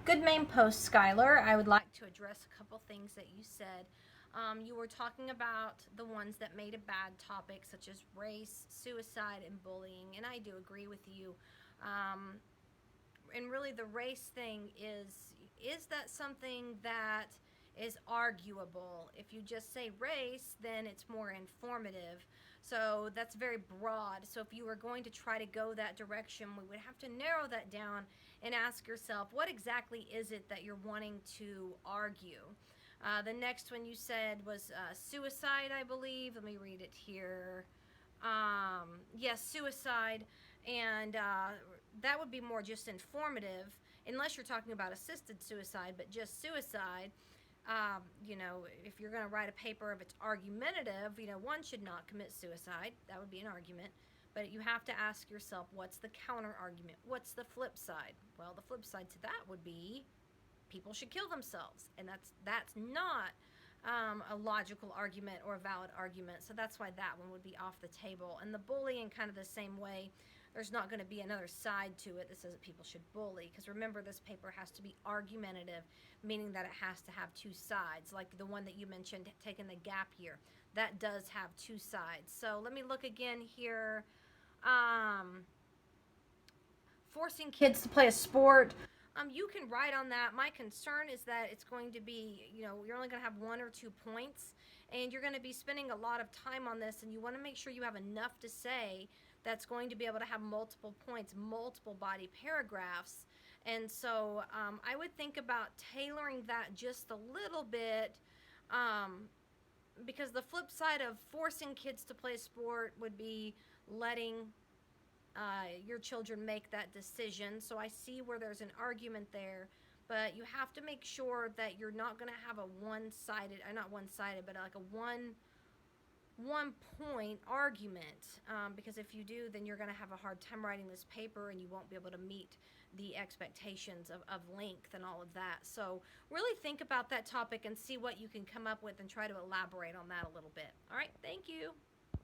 Good main post, Skyler. I would like to address a couple things that you said. You were talking about the ones that made a bad topic, such as race, suicide, and bullying, and I do agree with you. Um, and really, the race thing is that something that is arguable? If you just say race, then it's more informative. So that's very broad. So if you were going to try to go that direction, we would have to narrow that down and ask yourself, what exactly is it that you're wanting to argue? The next one you said was suicide, I believe. Let me read it here. Yes, suicide, and that would be more just informative, unless you're talking about assisted suicide, but just suicide. If you're going to write a paper, if it's argumentative, one should not commit suicide. That would be an argument. But you have to ask yourself, what's the counter argument? What's the flip side? Well, the flip side to that would be people should kill themselves, and that's not a logical argument or a valid argument. So that's why that one would be off the table. And the bullying, kind of the same way. There's not going to be another side to it that says that people should bully. Because remember, this paper has to be argumentative, meaning that it has to have two sides. Like the one that you mentioned, taking the gap year. That does have two sides. So let me look again here. Forcing kids to play a sport. You can write on that. My concern is that it's going to be, you're only going to have 1 or 2 points, and you're going to be spending a lot of time on this, and you want to make sure you have enough to say that's going to be able to have multiple points, multiple body paragraphs. And so I would think about tailoring that just a little bit, because the flip side of forcing kids to play sport would be letting your children make that decision. So I see where there's an argument there, but you have to make sure that you're not going to have a one-sided, not one-sided, but like a one point argument, because if you do, then you're going to have a hard time writing this paper, and you won't be able to meet the expectations of length and all of that. So really think about that topic and see what you can come up with, and try to elaborate on that a little bit. All right, thank you.